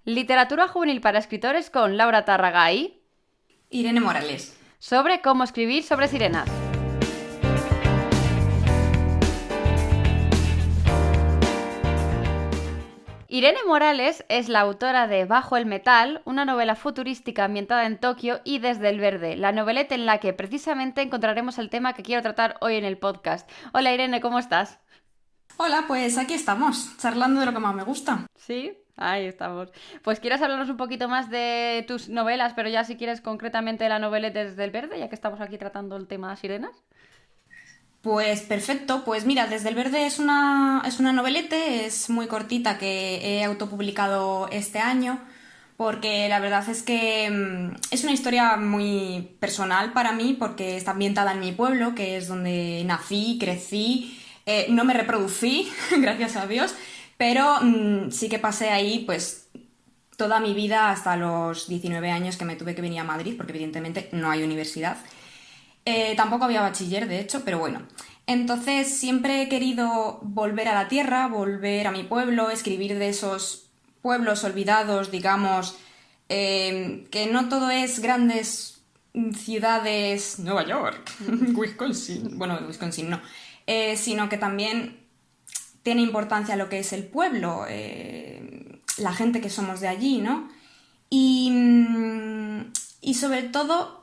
Literatura juvenil para escritores con Laura Tárraga y Irene Morales. sobre cómo escribir sobre sirenas. Irene Morales es la autora de Bajo el metal, una novela futurística ambientada en Tokio, y Desde el verde, la noveleta en la que precisamente encontraremos el tema que quiero tratar hoy en el podcast. Hola Irene, ¿cómo estás? Hola, pues aquí estamos, charlando de lo que más me gusta. ¿Sí? Ahí estamos. Pues quieres hablarnos un poquito más de tus novelas, pero ya si quieres concretamente la noveleta Desde el verde, ya que estamos aquí tratando el tema sirenas. Pues perfecto, pues mira, Desde el Verde es una novelete, es muy cortita que he autopublicado este año, porque la verdad es que es una historia muy personal para mí, porque está ambientada en mi pueblo, que es donde nací, crecí, no me reproducí, gracias a Dios, pero sí que pasé ahí pues toda mi vida hasta los 19 años que me tuve que venir a Madrid, porque evidentemente no hay universidad. Tampoco había bachiller, de hecho, pero bueno. Entonces siempre he querido volver a la tierra, volver a mi pueblo, escribir de esos pueblos olvidados, digamos, que no todo es grandes ciudades, Nueva York, Wisconsin, bueno, Wisconsin no, sino que también tiene importancia lo que es el pueblo, la gente que somos de allí, ¿no? Y sobre todo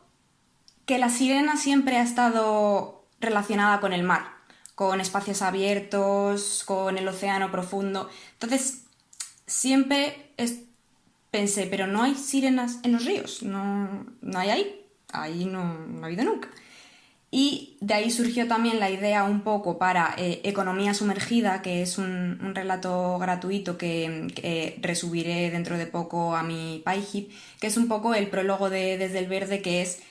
que la sirena siempre ha estado relacionada con el mar, con espacios abiertos, con el océano profundo. Entonces, siempre pensé, pero no hay sirenas en los ríos, no hay ahí no ha habido nunca. Y de ahí surgió también la idea un poco para Economía Sumergida, que es un relato gratuito que resubiré dentro de poco a mi PyHip, que es un poco el prólogo de Desde el Verde, que es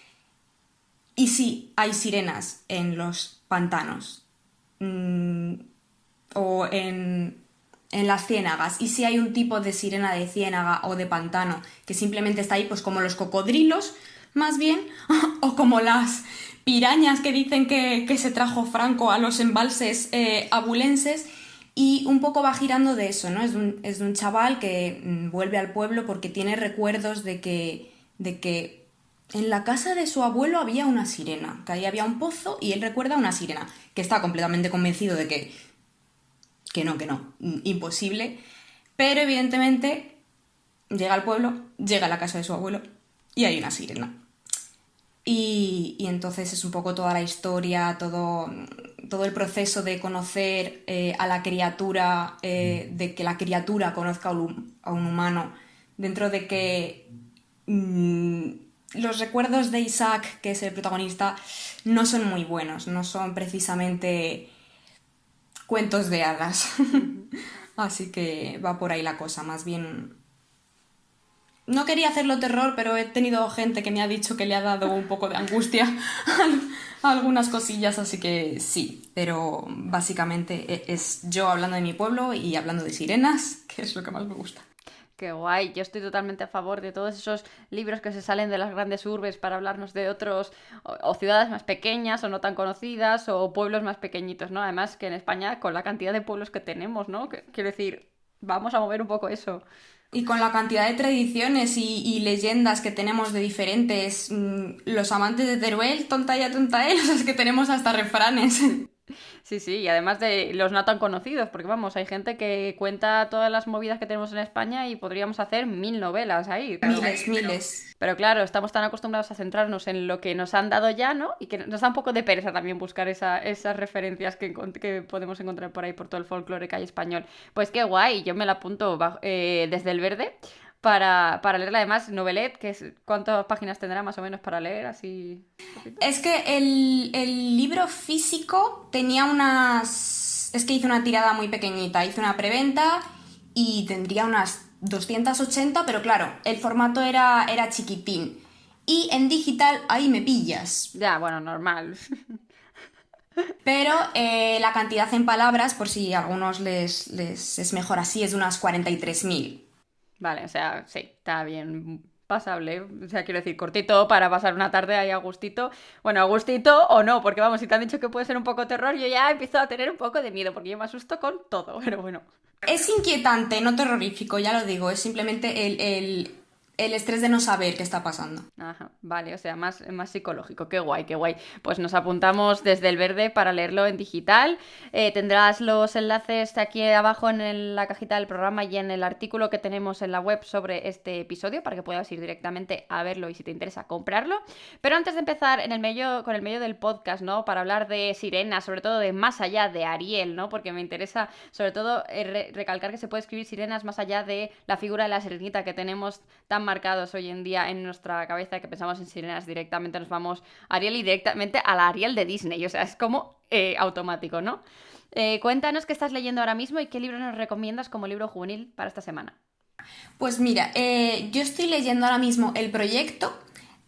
¿y si hay sirenas en los pantanos? O en las ciénagas. ¿Y si hay un tipo de sirena de ciénaga o de pantano que simplemente está ahí, pues como los cocodrilos, más bien? O como las pirañas que dicen que se trajo Franco a los embalses abulenses. Y un poco va girando de eso, ¿no? Es de un chaval que vuelve al pueblo porque tiene recuerdos de que en la casa de su abuelo había una sirena, que ahí había un pozo y él recuerda una sirena, que está completamente convencido de que no, imposible, pero evidentemente llega al pueblo, llega a la casa de su abuelo y hay una sirena. Y entonces es un poco toda la historia, todo el proceso de conocer a la criatura, de que la criatura conozca a un humano, dentro de que los recuerdos de Isaac, que es el protagonista, no son muy buenos, no son precisamente cuentos de hadas. Así que va por ahí la cosa, más bien. No quería hacerlo terror, pero he tenido gente que me ha dicho que le ha dado un poco de angustia a algunas cosillas, así que sí, pero básicamente es yo hablando de mi pueblo y hablando de sirenas, que es lo que más me gusta. Qué guay, yo estoy totalmente a favor de todos esos libros que se salen de las grandes urbes para hablarnos de otros, o ciudades más pequeñas o no tan conocidas, o pueblos más pequeñitos, ¿no? Además que en España, con la cantidad de pueblos que tenemos, ¿no? Quiero decir, vamos a mover un poco eso. Y con la cantidad de tradiciones y leyendas que tenemos de diferentes, los amantes de Teruel, tonta él, o sea, es que tenemos hasta refranes. Sí, sí, y además de los no tan conocidos, porque vamos, hay gente que cuenta todas las movidas que tenemos en España y podríamos hacer 1000 novelas ahí. Miles, miles. Pero claro, estamos tan acostumbrados a centrarnos en lo que nos han dado ya, ¿no? Y que nos da un poco de pereza también buscar esas referencias que podemos encontrar por ahí, por todo el folclore que hay español. Pues qué guay, yo me la apunto desde el verde para leerla. Además, novelet, ¿cuántas páginas tendrá más o menos para leer? Así. Poquito. Es que el libro físico tenía unas. Es que hice una tirada muy pequeñita, hice una preventa y tendría unas 280, pero claro, el formato era chiquitín. Y en digital ahí me pillas. Ya, bueno, normal. Pero la cantidad en palabras, por si a algunos les es mejor así, es de unas 43.000. Vale, o sea, sí, está bien pasable. O sea, quiero decir, cortito para pasar una tarde ahí a gustito. Bueno, a gustito o no, porque vamos, si te han dicho que puede ser un poco terror, yo ya empiezo a tener un poco de miedo, porque yo me asusto con todo, pero bueno. Es inquietante, no terrorífico, ya lo digo, es simplemente el estrés de no saber qué está pasando. Ajá, vale, o sea, más psicológico. Qué guay, qué guay. Pues nos apuntamos desde el verde para leerlo en digital. Tendrás los enlaces aquí abajo en la cajita del programa y en el artículo que tenemos en la web sobre este episodio para que puedas ir directamente a verlo y si te interesa comprarlo. Pero antes de empezar con el medio del podcast, ¿no? Para hablar de Sirena, sobre todo de más allá de Ariel, ¿no? Porque me interesa sobre todo recalcar que se puede escribir sirenas más allá de la figura de la sirenita que tenemos tan marcados hoy en día en nuestra cabeza que pensamos en sirenas directamente nos vamos a Ariel y directamente a la Ariel de Disney, o sea, es como automático, ¿no? Cuéntanos qué estás leyendo ahora mismo y qué libro nos recomiendas como libro juvenil para esta semana. Pues mira, yo estoy leyendo ahora mismo El Proyecto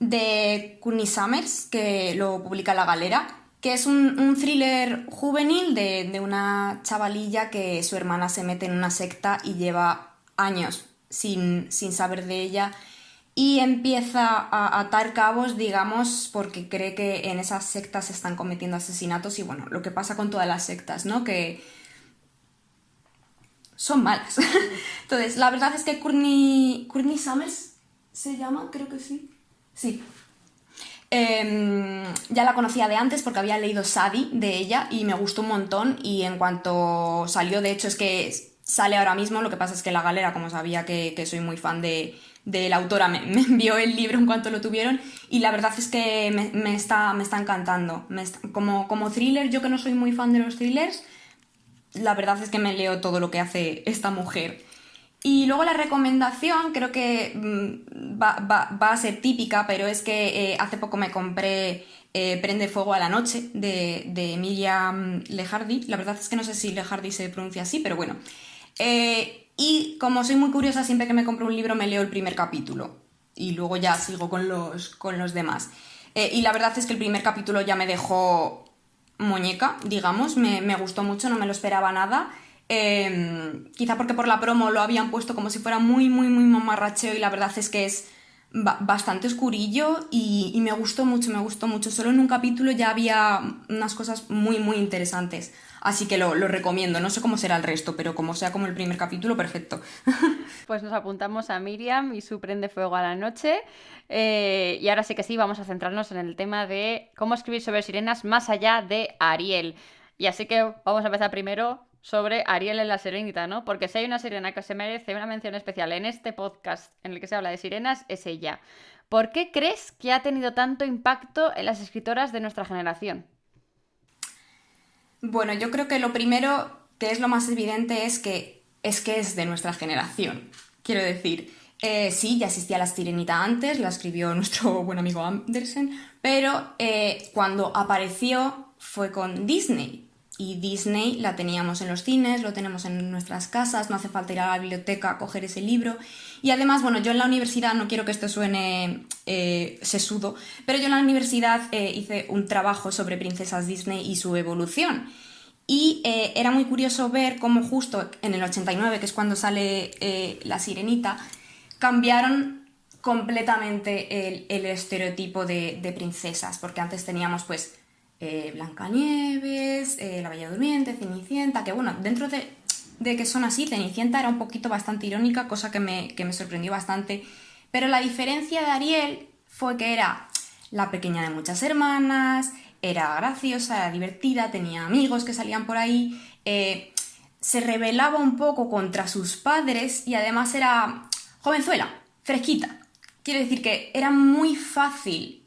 de Courtney Summers, que lo publica La Galera, que es un thriller juvenil de una chavalilla que su hermana se mete en una secta y lleva años sin saber de ella y empieza a atar cabos, digamos, porque cree que en esas sectas se están cometiendo asesinatos y bueno, lo que pasa con todas las sectas, ¿no? Que son malas. Entonces, la verdad es que Courtney Summers se llama, creo que sí. Sí. Ya la conocía de antes porque había leído Sadie de ella y me gustó un montón y en cuanto salió, de hecho es que sale ahora mismo, lo que pasa es que La Galera, como sabía que soy muy fan de la autora, me envió el libro en cuanto lo tuvieron y la verdad es que me está encantando. Como thriller, yo que no soy muy fan de los thrillers, la verdad es que me leo todo lo que hace esta mujer. Y luego la recomendación, creo que va a ser típica, pero es que hace poco me compré Prende fuego a la noche de Emilia Lejardi. La verdad es que no sé si Lejardi se pronuncia así, pero bueno. Y como soy muy curiosa, siempre que me compro un libro me leo el primer capítulo y luego ya sigo con los demás. Y la verdad es que el primer capítulo ya me dejó muñeca, digamos, me gustó mucho, no me lo esperaba nada. Quizá porque por la promo lo habían puesto como si fuera muy, muy, muy mamarracheo y la verdad es que es bastante oscurillo y me gustó mucho, me gustó mucho. Solo en un capítulo ya había unas cosas muy, muy interesantes. Así que lo recomiendo. No sé cómo será el resto, pero como sea como el primer capítulo, perfecto. Pues nos apuntamos a Miriam y su Prende fuego a la noche. Y ahora sí que sí, vamos a centrarnos en el tema de cómo escribir sobre sirenas más allá de Ariel. Y así que vamos a empezar primero sobre Ariel en la Sirenita, ¿no? Porque si hay una sirena que se merece una mención especial en este podcast en el que se habla de sirenas, es ella. ¿Por qué crees que ha tenido tanto impacto en las escritoras de nuestra generación? Bueno, yo creo que lo primero, que es lo más evidente, es de nuestra generación. Quiero decir, sí, ya existía la Sirenita antes, la escribió nuestro buen amigo Andersen, pero cuando apareció fue con Disney. Y Disney la teníamos en los cines, lo tenemos en nuestras casas, no hace falta ir a la biblioteca a coger ese libro. Y además, bueno, yo en la universidad, no quiero que esto suene sesudo, pero yo en la universidad hice un trabajo sobre princesas Disney y su evolución. Y era muy curioso ver cómo justo en el 89, que es cuando sale La Sirenita, cambiaron completamente el estereotipo de princesas, porque antes teníamos pues Blancanieves, La Bella Durmiente, Cenicienta, que bueno, dentro de que son así, Cenicienta era un poquito bastante irónica, cosa que me sorprendió bastante, pero la diferencia de Ariel fue que era la pequeña de muchas hermanas, era graciosa, era divertida, tenía amigos que salían por ahí, se rebelaba un poco contra sus padres y además era jovenzuela, fresquita. Quiero decir que era muy fácil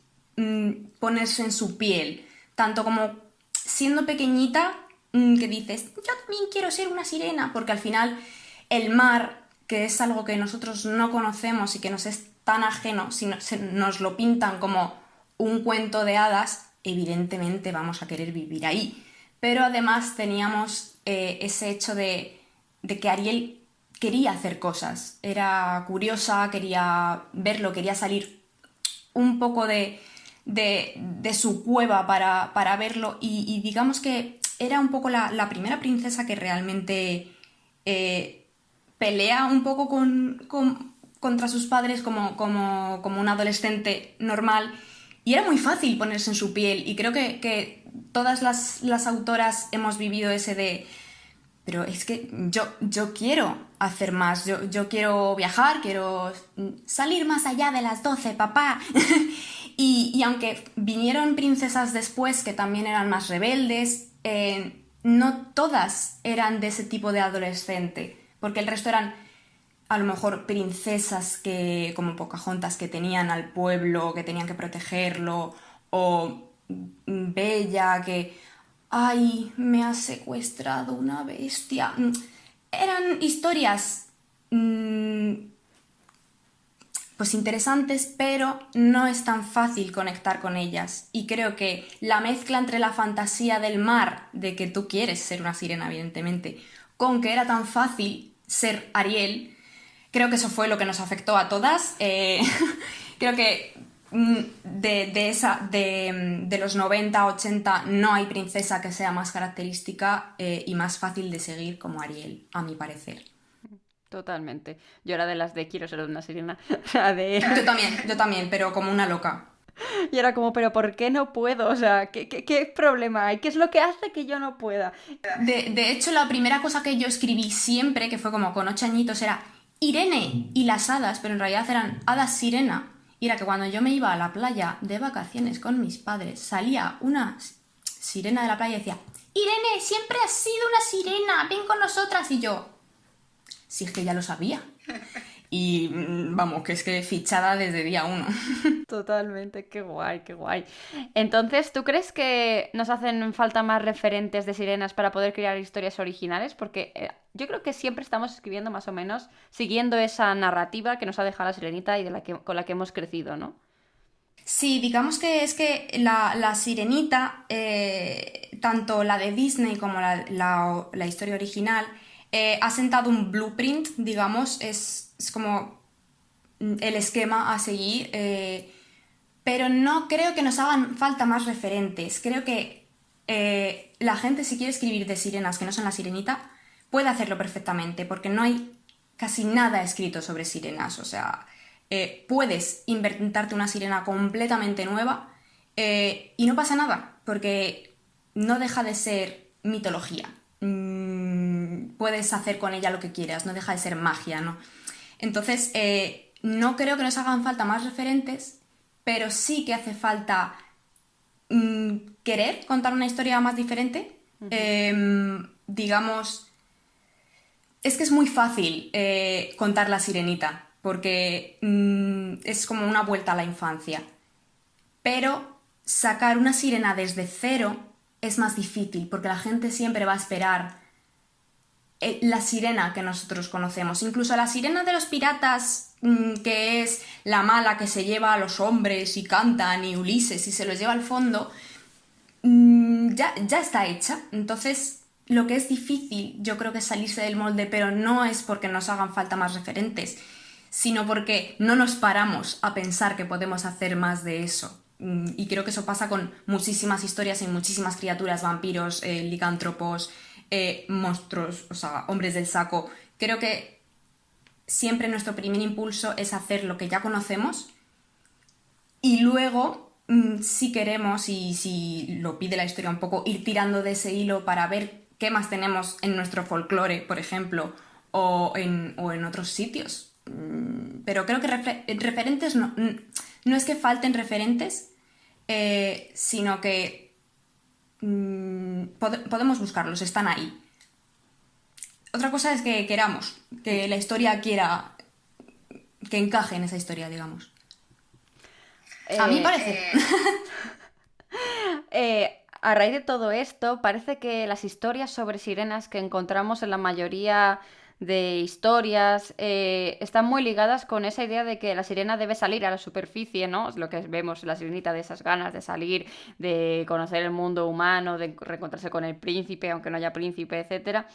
ponerse en su piel, tanto como siendo pequeñita, que dices, yo también quiero ser una sirena, porque al final el mar, que es algo que nosotros no conocemos y que nos es tan ajeno, si nos lo pintan como un cuento de hadas, evidentemente vamos a querer vivir ahí. Pero además teníamos ese hecho de que Ariel quería hacer cosas, era curiosa, quería verlo, quería salir un poco de su cueva para verlo y digamos que era un poco la primera princesa que realmente pelea un poco contra sus padres como un adolescente normal y era muy fácil ponerse en su piel y creo que todas las autoras hemos vivido ese de pero es que yo quiero hacer más, yo quiero viajar, quiero salir más allá de las 12, papá. Y aunque vinieron princesas después que también eran más rebeldes, no todas eran de ese tipo de adolescente, porque el resto eran a lo mejor princesas que, como Pocahontas, que tenían al pueblo, que tenían que protegerlo, o Bella, que, ay, me ha secuestrado una bestia. Eran historias pues interesantes, pero no es tan fácil conectar con ellas. Y creo que la mezcla entre la fantasía del mar, de que tú quieres ser una sirena, evidentemente, con que era tan fácil ser Ariel, creo que eso fue lo que nos afectó a todas. Creo que de los 90, 80 no hay princesa que sea más característica y más fácil de seguir como Ariel, a mi parecer. Totalmente. Yo era de las de quiero ser una sirena. O sea, de... Yo también, pero como una loca. Y era como, pero ¿por qué no puedo? O sea, ¿qué problema hay? ¿Qué es lo que hace que yo no pueda? De hecho, la primera cosa que yo escribí siempre, que fue como con 8 añitos, era Irene y las hadas, pero en realidad eran hadas sirena. Y era que cuando yo me iba a la playa de vacaciones con mis padres, salía una sirena de la playa y decía, Irene, siempre has sido una sirena, ven con nosotras. Y yo, sí, es que ya lo sabía. Y vamos, que es que fichada desde día 1. Totalmente, qué guay, qué guay. Entonces, ¿tú crees que nos hacen falta más referentes de sirenas para poder crear historias originales? Porque yo creo que siempre estamos escribiendo más o menos siguiendo esa narrativa que nos ha dejado la Sirenita y con la que hemos crecido, ¿no? Sí, digamos que es que la Sirenita, tanto la de Disney como la historia original, ha sentado un blueprint, digamos, es como el esquema a seguir, pero no creo que nos hagan falta más referentes. Creo que la gente, si quiere escribir de sirenas que no son la Sirenita, puede hacerlo perfectamente, porque no hay casi nada escrito sobre sirenas. O sea, puedes inventarte una sirena completamente nueva y no pasa nada, porque no deja de ser mitología. Puedes hacer con ella lo que quieras, no deja de ser magia, ¿no? Entonces, no creo que nos hagan falta más referentes, pero sí que hace falta querer contar una historia más diferente. Digamos, es que es muy fácil contar la Sirenita, porque es como una vuelta a la infancia. Pero sacar una sirena desde cero es más difícil, porque la gente siempre va a esperar la sirena que nosotros conocemos. Incluso la sirena de los piratas, que es la mala que se lleva a los hombres y cantan, y Ulises y se los lleva al fondo, ya está hecha. Entonces, lo que es difícil, yo creo que es salirse del molde, pero no es porque nos hagan falta más referentes, sino porque no nos paramos a pensar que podemos hacer más de eso. Y creo que eso pasa con muchísimas historias y muchísimas criaturas, vampiros, licántropos, monstruos, o sea, hombres del saco. Creo que siempre nuestro primer impulso es hacer lo que ya conocemos y luego, si queremos y si lo pide la historia un poco, ir tirando de ese hilo para ver qué más tenemos en nuestro folclore, por ejemplo, o en otros sitios. Pero creo que referentes no es que falten referentes, sino que podemos buscarlos, están ahí. Otra cosa es que queramos, que la historia quiera, que encaje en esa historia, digamos. A mí parece. A raíz de todo esto, parece que las historias sobre sirenas que encontramos en la mayoría de historias están muy ligadas con esa idea de que la sirena debe salir a la superficie, ¿no? Es lo que vemos en la sirenita, de esas ganas de salir, de conocer el mundo humano, de reencontrarse con el príncipe, aunque no haya príncipe, etcétera,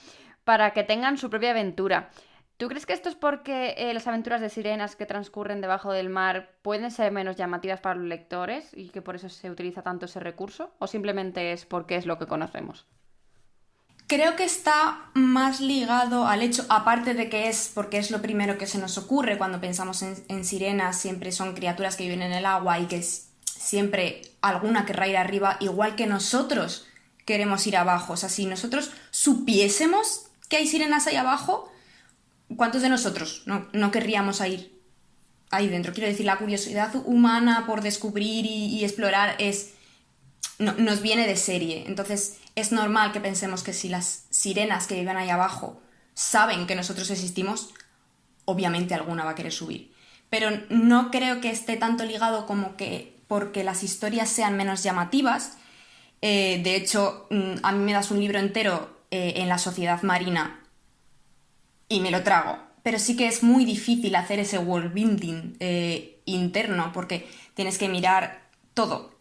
para que tengan su propia aventura. ¿Tú crees que esto es porque las aventuras de sirenas que transcurren debajo del mar pueden ser menos llamativas para los lectores y que por eso se utiliza tanto ese recurso? ¿O simplemente es porque es lo que conocemos? Creo que está más ligado al hecho, aparte de que es porque es lo primero que se nos ocurre cuando pensamos en sirenas, siempre son criaturas que viven en el agua y que siempre alguna querrá ir arriba, igual que nosotros queremos ir abajo. O sea, si nosotros supiésemos que hay sirenas ahí abajo, ¿cuántos de nosotros no querríamos ir ahí dentro? Quiero decir, la curiosidad humana por descubrir y explorar nos viene de serie. Entonces es normal que pensemos que si las sirenas que viven ahí abajo saben que nosotros existimos, obviamente alguna va a querer subir. Pero no creo que esté tanto ligado como que porque las historias sean menos llamativas. De hecho, a mí me das un libro entero en la sociedad marina y me lo trago. Pero sí que es muy difícil hacer ese world building interno, porque tienes que mirar todo,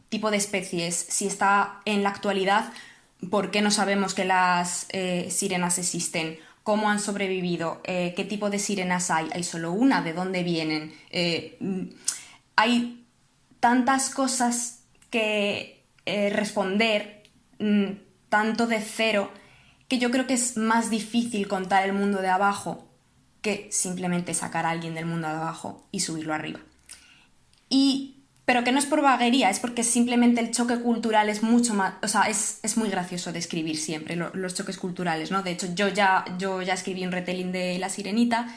tipo de especies, si está en la actualidad, por qué no sabemos que las sirenas existen, cómo han sobrevivido, qué tipo de sirenas hay solo una, de dónde vienen. Hay tantas cosas que responder, tanto de cero, que yo creo que es más difícil contar el mundo de abajo que simplemente sacar a alguien del mundo de abajo y subirlo arriba. Pero que no es por vaguería, es porque simplemente el choque cultural es mucho más... O sea, es muy gracioso de escribir siempre los choques culturales, ¿no? De hecho, yo ya escribí un retelling de La Sirenita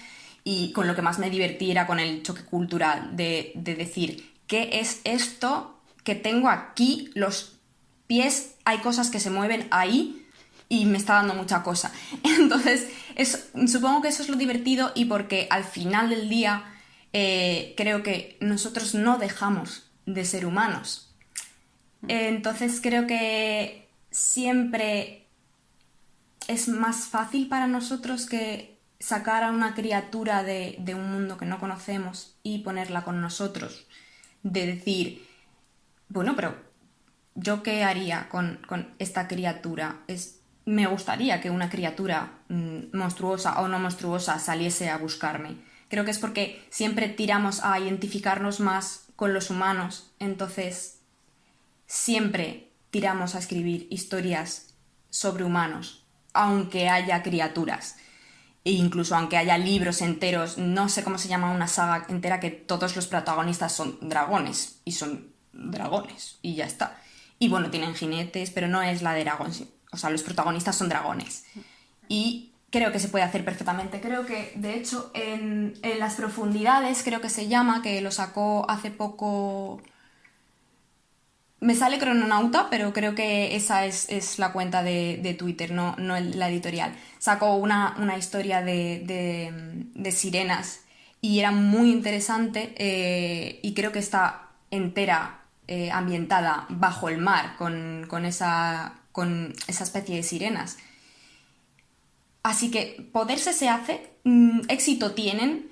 y con lo que más me divertí era con el choque cultural de decir, ¿qué es esto que tengo aquí? Los pies, hay cosas que se mueven ahí y me está dando mucha cosa. Entonces, supongo que eso es lo divertido, y porque al final del día creo que nosotros no dejamos de ser humanos. Entonces creo que siempre es más fácil para nosotros que sacar a una criatura de un mundo que no conocemos y ponerla con nosotros. De decir, bueno, pero ¿yo qué haría con esta criatura? Me gustaría que una criatura monstruosa o no monstruosa saliese a buscarme. Creo que es porque siempre tiramos a identificarnos más con los humanos, entonces siempre tiramos a escribir historias sobre humanos, aunque haya criaturas. E incluso aunque haya libros enteros, no sé cómo se llama una saga entera que todos los protagonistas son dragones, y son dragones, y ya está. Y bueno, tienen jinetes, pero no es la de Aragorn. O sea, los protagonistas son dragones. Y creo que se puede hacer perfectamente. Creo que, de hecho, en Las Profundidades, creo que se llama, que lo sacó hace poco... Me sale Crononauta, pero creo que esa es la cuenta de Twitter, no la editorial. Sacó una historia de sirenas y era muy interesante, y creo que está entera ambientada bajo el mar con esa especie de sirenas. Así que poderse se hace, éxito tienen,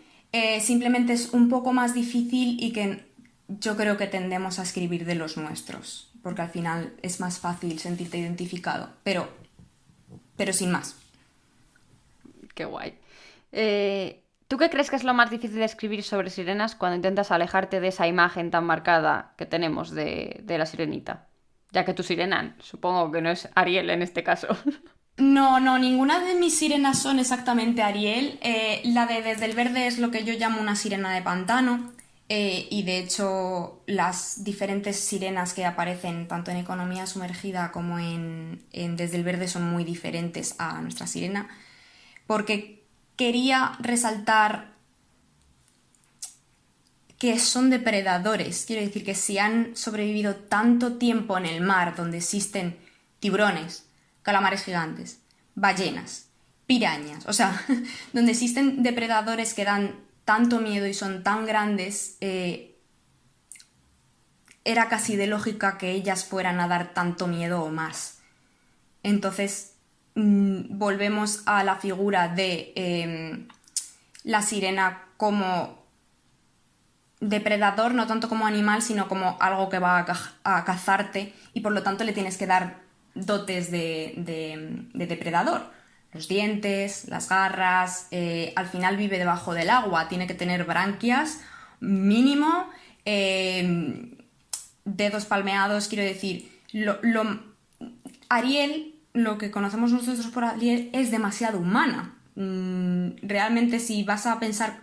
simplemente es un poco más difícil, y que yo creo que tendemos a escribir de los nuestros, porque al final es más fácil sentirte identificado, pero sin más. Qué guay. ¿Tú qué crees que es lo más difícil de escribir sobre sirenas cuando intentas alejarte de esa imagen tan marcada que tenemos de la sirenita? Ya que tu sirena, supongo que no es Ariel en este caso. No, ninguna de mis sirenas son exactamente Ariel. La de Desde el Verde es lo que yo llamo una sirena de pantano. Y de hecho las diferentes sirenas que aparecen tanto en Economía Sumergida como en Desde el Verde son muy diferentes a nuestra sirena, porque quería resaltar que son depredadores. Quiero decir que si han sobrevivido tanto tiempo en el mar, donde existen tiburones, calamares gigantes, ballenas, pirañas, o sea, donde existen depredadores que dan tanto miedo y son tan grandes, era casi de lógica que ellas fueran a dar tanto miedo o más. Entonces, volvemos a la figura de la sirena como depredador, no tanto como animal, sino como algo que va a cazarte, y por lo tanto le tienes que dar dotes de depredador. Los dientes, las garras, al final vive debajo del agua, tiene que tener branquias mínimo, dedos palmeados, quiero decir, Ariel, lo que conocemos nosotros por Ariel, es demasiado humana. Realmente, si vas a pensar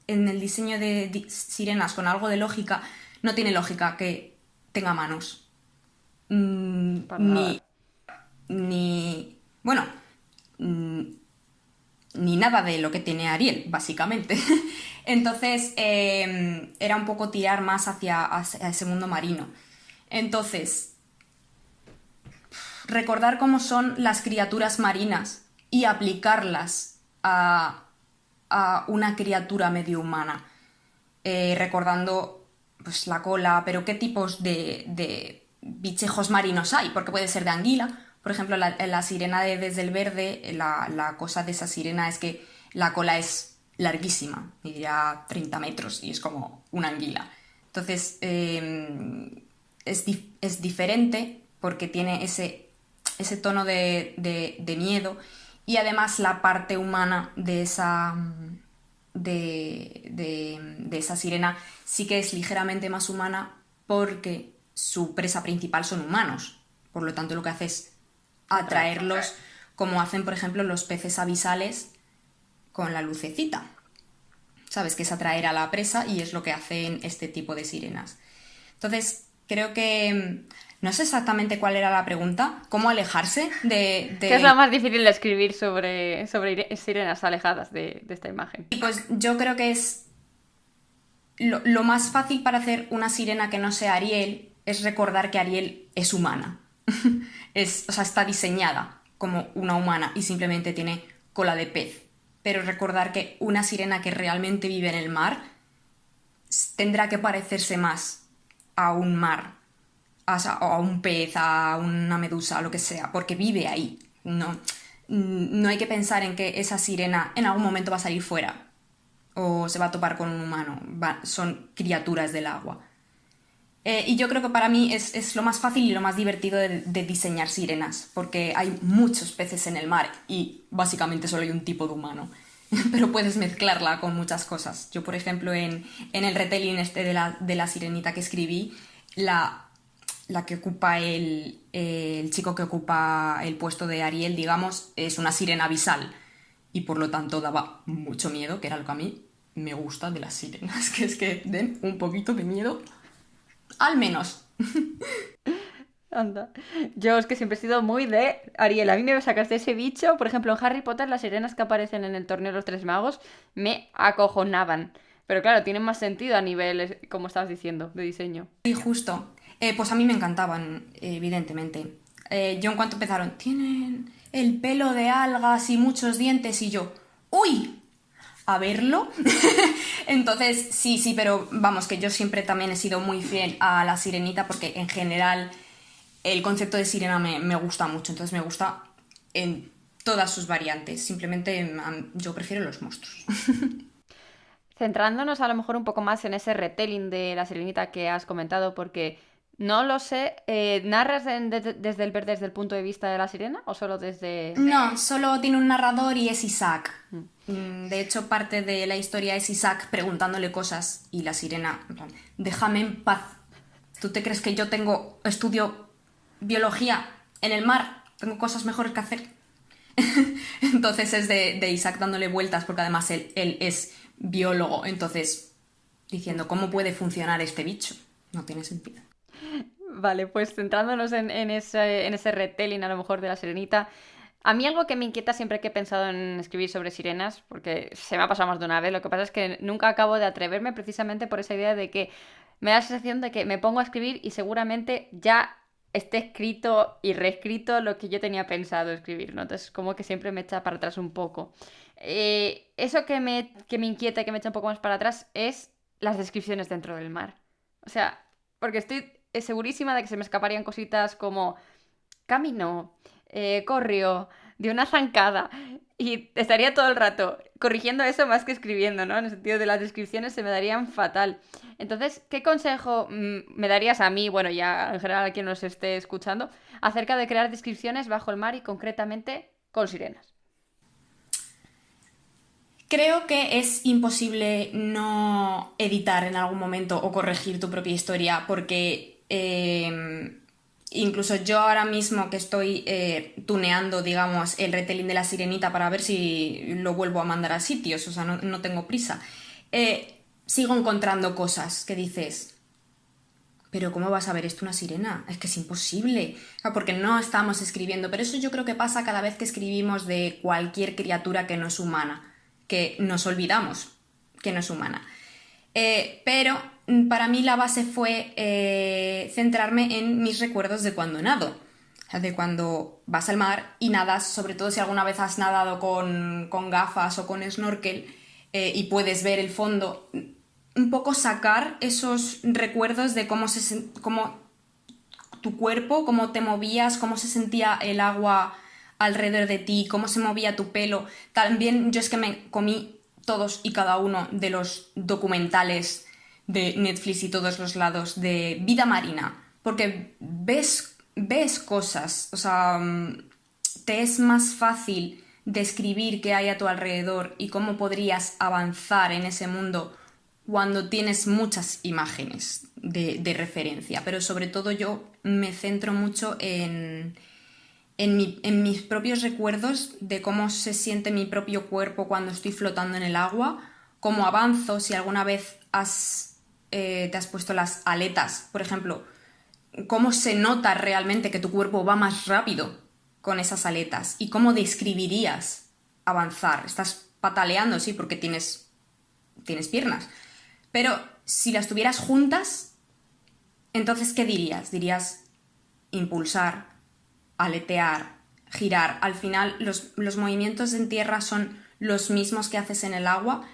en el diseño de sirenas con algo de lógica, no tiene lógica que tenga manos. Para nada. Ni... Bueno, mm, ni nada de lo que tiene Ariel, básicamente. Entonces, era un poco tirar más hacia ese mundo marino. Entonces, recordar cómo son las criaturas marinas y aplicarlas a una criatura medio humana. Recordando pues la cola, pero qué tipos de bichejos marinos hay, porque puede ser de anguila. Por ejemplo, la sirena de Desde el Verde, la cosa de esa sirena es que la cola es larguísima, mediría 30 metros y es como una anguila. Entonces, es diferente porque tiene ese tono de miedo y además la parte humana de esa sirena sí que es ligeramente más humana porque su presa principal son humanos. Por lo tanto, lo que hace es atraerlos, como hacen, por ejemplo, los peces abisales con la lucecita. ¿Sabes? Que es atraer a la presa y es lo que hacen este tipo de sirenas. Entonces, creo que... No sé exactamente cuál era la pregunta. ¿Cómo alejarse de...? ¿Qué es lo más difícil de escribir sobre sirenas alejadas de esta imagen? Y pues yo creo que es... Lo más fácil para hacer una sirena que no sea Ariel es recordar que Ariel es humana. O sea, está diseñada como una humana y simplemente tiene cola de pez. Pero recordar que una sirena que realmente vive en el mar tendrá que parecerse más a un mar, a un pez, a una medusa, lo que sea, porque vive ahí. No hay que pensar en que esa sirena en algún momento va a salir fuera o se va a topar con un humano. Son criaturas del agua. Y yo creo que para mí es lo más fácil y lo más divertido de diseñar sirenas, porque hay muchos peces en el mar y básicamente solo hay un tipo de humano. Pero puedes mezclarla con muchas cosas. Yo, por ejemplo, en el retelling este de la sirenita que escribí, la que ocupa el chico que ocupa el puesto de Ariel, digamos, es una sirena abisal. Y por lo tanto daba mucho miedo, que era lo que a mí me gusta de las sirenas, que es que den un poquito de miedo. Al menos. Anda. Yo es que siempre he sido muy de Ariel. A mí me sacaste ese bicho. Por ejemplo, en Harry Potter, las sirenas que aparecen en el torneo de los Tres Magos me acojonaban. Pero claro, tienen más sentido a nivel, como estabas diciendo, de diseño. Sí, justo. Pues a mí me encantaban, evidentemente. Yo en cuanto empezaron, tienen el pelo de algas y muchos dientes y yo, ¡uy! A verlo. Entonces, sí, pero vamos, que yo siempre también he sido muy fiel a la sirenita porque en general el concepto de sirena me gusta mucho, entonces me gusta en todas sus variantes. Simplemente yo prefiero los monstruos. Centrándonos a lo mejor un poco más en ese retelling de la sirenita que has comentado, porque no lo sé, ¿narras desde el ver desde el punto de vista de la sirena o solo desde...? No, solo tiene un narrador y es Isaac. De hecho, parte de la historia es Isaac preguntándole cosas y la sirena, en plan, déjame en paz. ¿Tú te crees que yo estudio biología en el mar? Tengo cosas mejores que hacer. Entonces es de Isaac dándole vueltas porque además él es biólogo. Entonces, diciendo, ¿cómo puede funcionar este bicho? No tiene sentido. Vale, pues centrándonos en ese retelling a lo mejor de la sirenita, a mí algo que me inquieta siempre que he pensado en escribir sobre sirenas, porque se me ha pasado más de una vez, lo que pasa es que nunca acabo de atreverme precisamente por esa idea de que me da la sensación de que me pongo a escribir y seguramente ya esté escrito y reescrito lo que yo tenía pensado escribir, ¿no? Entonces como que siempre me echa para atrás un poco. Eso que me inquieta, que me echa un poco más para atrás es las descripciones dentro del mar. O sea, porque estoy segurísima de que se me escaparían cositas como camino, corrió, dio una zancada y estaría todo el rato corrigiendo eso más que escribiendo, ¿no? En el sentido de las descripciones se me darían fatal. Entonces, ¿qué consejo me darías a mí, bueno, ya en general a quien nos esté escuchando, acerca de crear descripciones bajo el mar y concretamente con sirenas? Creo que es imposible no editar en algún momento o corregir tu propia historia porque incluso yo ahora mismo que estoy tuneando, digamos, el retelling de la sirenita para ver si lo vuelvo a mandar a sitios, o sea, no tengo prisa, sigo encontrando cosas que dices, pero ¿cómo vas a ver esto una sirena? Es que es imposible. Porque no estamos escribiendo. Pero eso yo creo que pasa cada vez que escribimos de cualquier criatura que no es humana, que nos olvidamos que no es humana. Pero para mí la base fue centrarme en mis recuerdos de cuando nado. O sea, de cuando vas al mar y nadas, sobre todo si alguna vez has nadado con gafas o con snorkel y puedes ver el fondo, un poco sacar esos recuerdos de cómo tu cuerpo, cómo te movías, cómo se sentía el agua alrededor de ti, cómo se movía tu pelo. También yo es que me comí todos y cada uno de los documentales de Netflix y todos los lados de vida marina, porque ves cosas, o sea, te es más fácil describir qué hay a tu alrededor y cómo podrías avanzar en ese mundo cuando tienes muchas imágenes de referencia, pero sobre todo yo me centro mucho en mis propios recuerdos de cómo se siente mi propio cuerpo cuando estoy flotando en el agua, cómo avanzo, si alguna vez te has puesto las aletas, por ejemplo, cómo se nota realmente que tu cuerpo va más rápido con esas aletas y cómo describirías avanzar. Estás pataleando, sí, porque tienes piernas, pero si las tuvieras juntas, entonces, ¿qué dirías? Dirías impulsar, aletear, girar. Al final, los movimientos en tierra son los mismos que haces en el agua,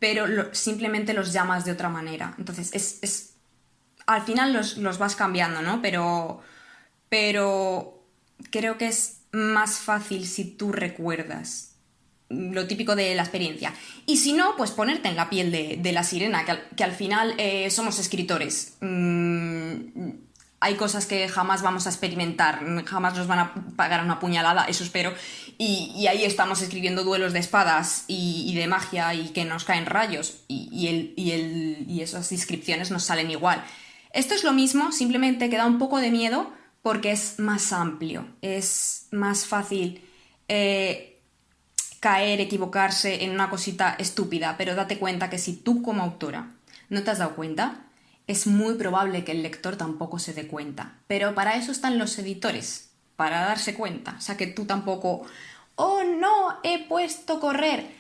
pero simplemente los llamas de otra manera. Entonces, al final los vas cambiando, ¿no? Pero creo que es más fácil si tú recuerdas lo típico de la experiencia. Y si no, pues ponerte en la piel de la sirena, que al final somos escritores. Hay cosas que jamás vamos a experimentar, jamás nos van a pagar una puñalada, eso espero, y ahí estamos escribiendo duelos de espadas y de magia y que nos caen rayos y esas inscripciones nos salen igual. Esto es lo mismo, simplemente que da un poco de miedo porque es más amplio, es más fácil caer, equivocarse en una cosita estúpida, pero date cuenta que si tú como autora no te has dado cuenta, es muy probable que el lector tampoco se dé cuenta. Pero para eso están los editores, para darse cuenta. O sea, que tú tampoco, oh no, he puesto correr.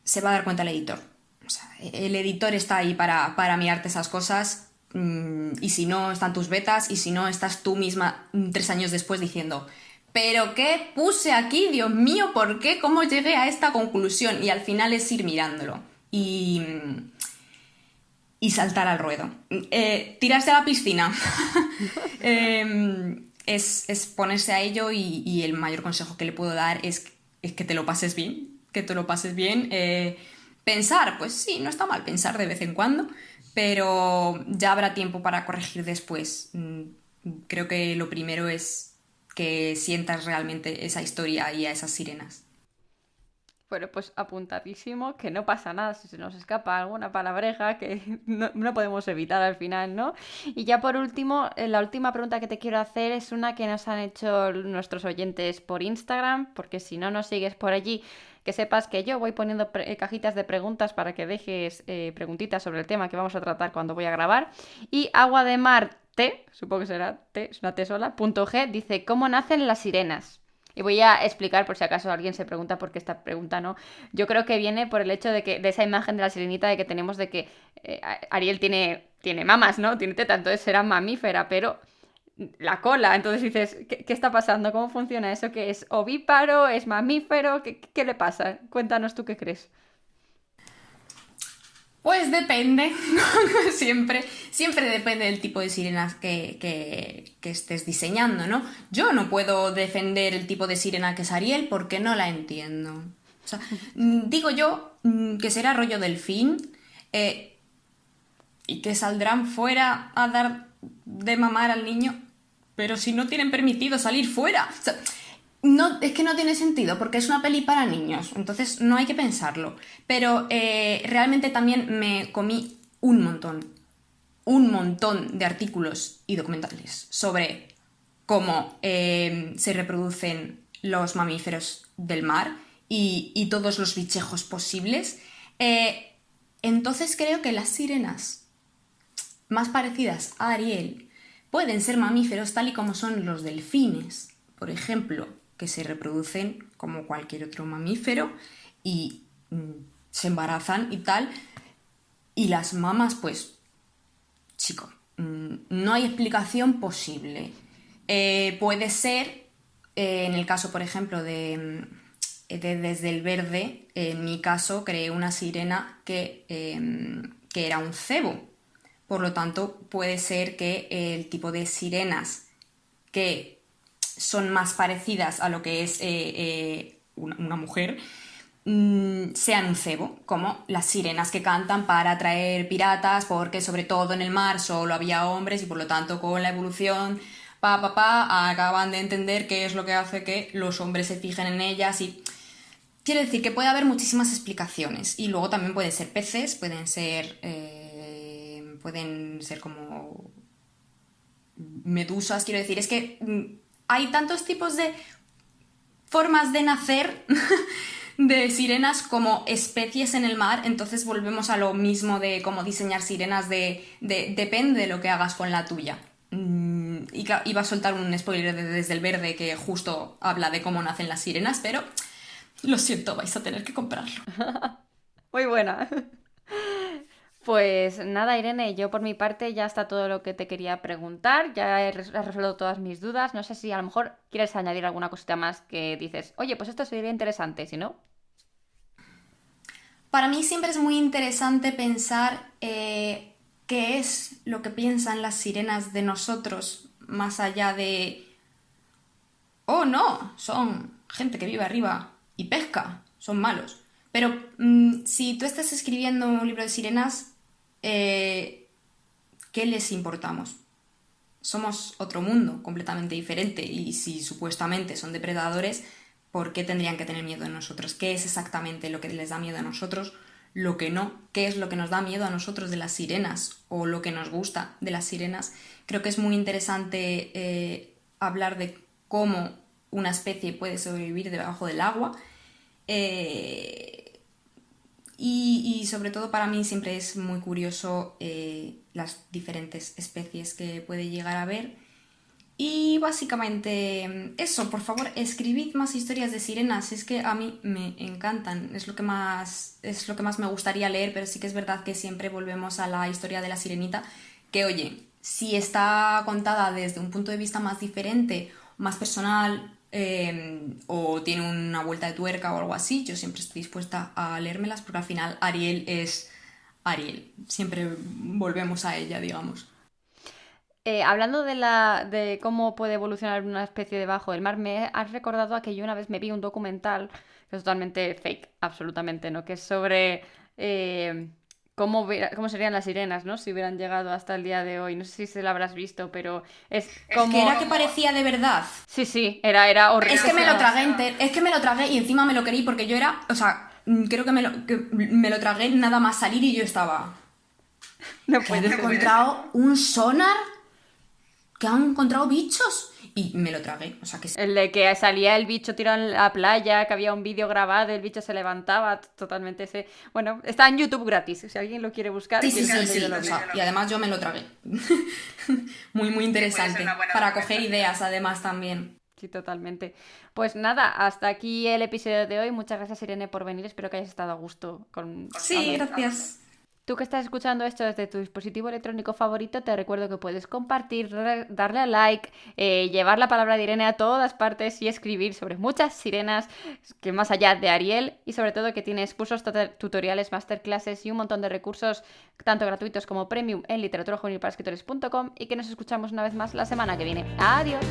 Se va a dar cuenta el editor. O sea, el editor está ahí para mirarte esas cosas y si no, están tus betas y si no, estás tú misma 3 años después diciendo, ¿pero qué puse aquí? Dios mío, ¿por qué? ¿Cómo llegué a esta conclusión? Y al final es ir mirándolo y saltar al ruedo. Tirarse a la piscina. Es ponerse a ello y el mayor consejo que le puedo dar es que te lo pases bien. Que te lo pases bien. Pensar, pues sí, no está mal pensar de vez en cuando, pero ya habrá tiempo para corregir después. Creo que lo primero es que sientas realmente esa historia y a esas sirenas. Bueno, pues apuntadísimo, que no pasa nada si se nos escapa alguna palabreja que no podemos evitar al final, ¿no? Y ya por último, la última pregunta que te quiero hacer es una que nos han hecho nuestros oyentes por Instagram, porque si no nos sigues por allí, que sepas que yo voy poniendo cajitas de preguntas para que dejes preguntitas sobre el tema que vamos a tratar cuando voy a grabar. Y Agua de Mar T, supongo que será T, es una T sola, .g, dice, ¿cómo nacen las sirenas? Y voy a explicar por si acaso alguien se pregunta por qué esta pregunta no. Yo creo que viene por el hecho de esa imagen de la sirenita de que tenemos de que Ariel tiene mamas, ¿no? Tiene teta, entonces será mamífera, pero la cola. Entonces dices, ¿qué está pasando? ¿Cómo funciona eso? ¿Que es ovíparo? ¿Es mamífero? ¿Qué le pasa? Cuéntanos tú qué crees. Pues depende, siempre depende del tipo de sirenas que estés diseñando, ¿no? Yo no puedo defender el tipo de sirena que es Ariel porque no la entiendo. O sea, digo yo que será rollo delfín y que saldrán fuera a dar de mamar al niño, pero si no tienen permitido salir fuera. O sea, no, es que no tiene sentido, porque es una peli para niños, entonces no hay que pensarlo. Pero realmente también me comí un montón de artículos y documentales sobre cómo se reproducen los mamíferos del mar y todos los bichejos posibles. Entonces creo que las sirenas más parecidas a Ariel pueden ser mamíferos tal y como son los delfines, por ejemplo, que se reproducen como cualquier otro mamífero y se embarazan y tal. Y las mamas, pues, chico, no hay explicación posible. Puede ser, en el caso, por ejemplo, de Desde el Verde, en mi caso, creé una sirena que era un cebo. Por lo tanto, puede ser que el tipo de sirenas que son más parecidas a lo que es una mujer sean un cebo, como las sirenas que cantan para atraer piratas, porque sobre todo en el mar solo había hombres y por lo tanto con la evolución acaban de entender qué es lo que hace que los hombres se fijen en ellas. Y quiero decir que puede haber muchísimas explicaciones. Y luego también pueden ser peces, pueden ser como medusas. Quiero decir, es que hay tantos tipos de formas de nacer de sirenas como especies en el mar. Entonces volvemos a lo mismo de cómo diseñar sirenas, depende de lo que hagas con la tuya. Iba a soltar un spoiler de Desde el Verde que justo habla de cómo nacen las sirenas, pero lo siento, vais a tener que comprarlo. Muy buena. Pues nada, Irene, yo por mi parte ya está todo lo que te quería preguntar, ya he resuelto todas mis dudas. No sé si a lo mejor quieres añadir alguna cosita más que dices, oye, pues esto sería interesante, si no. Para mí siempre es muy interesante pensar qué es lo que piensan las sirenas de nosotros, más allá de, oh no, son gente que vive arriba y pesca, son malos. Pero si tú estás escribiendo un libro de sirenas, ¿qué les importamos? Somos otro mundo completamente diferente, y si supuestamente son depredadores, ¿por qué tendrían que tener miedo de nosotros? ¿Qué es exactamente lo que les da miedo a nosotros? Lo que no, ¿qué es lo que nos da miedo a nosotros de las sirenas o lo que nos gusta de las sirenas? Creo que es muy interesante hablar de cómo una especie puede sobrevivir debajo del agua. Y sobre todo para mí siempre es muy curioso las diferentes especies que puede llegar a haber. Y básicamente eso, por favor, escribid más historias de sirenas, es que a mí me encantan, es lo que más me gustaría leer, pero sí que es verdad que siempre volvemos a la historia de la sirenita, que oye, si está contada desde un punto de vista más diferente, más personal, o tiene una vuelta de tuerca o algo así, yo siempre estoy dispuesta a leérmelas, porque al final Ariel es Ariel, siempre volvemos a ella, digamos. Hablando de cómo puede evolucionar una especie debajo del mar, me has recordado a que yo una vez me vi un documental que es totalmente fake, absolutamente, ¿no? Que es sobre cómo serían las sirenas, ¿no? Si hubieran llegado hasta el día de hoy. No sé si se lo habrás visto, pero es como... Que era que parecía de verdad. Sí, era horrible. Es que me lo tragué y encima me lo querí porque yo era, o sea, creo que me lo tragué nada más salir y yo estaba... No ¿Que puede han ser. encontrado un sonar? ¿Que han encontrado bichos? Y me lo tragué, o sea que... El de que salía el bicho tirado en la playa, que había un vídeo grabado, el bicho se levantaba, totalmente ese... Bueno, está en YouTube gratis, si alguien lo quiere buscar. Sí, yo lo o vi. sea, y además yo me lo tragué. Muy interesante. Para coger ideas, además, también. Sí, totalmente. Pues nada, hasta aquí el episodio de hoy. Muchas gracias, Irene, por venir. Espero que hayas estado a gusto con... Sí, gracias. Tú que estás escuchando esto desde tu dispositivo electrónico favorito, te recuerdo que puedes compartir, darle a like, llevar la palabra de Irene a todas partes y escribir sobre muchas sirenas, que más allá de Ariel, y sobre todo que tienes cursos, tutoriales, masterclasses y un montón de recursos, tanto gratuitos como premium, en literaturajuvenilparaescritores.com, y que nos escuchamos una vez más la semana que viene. ¡Adiós!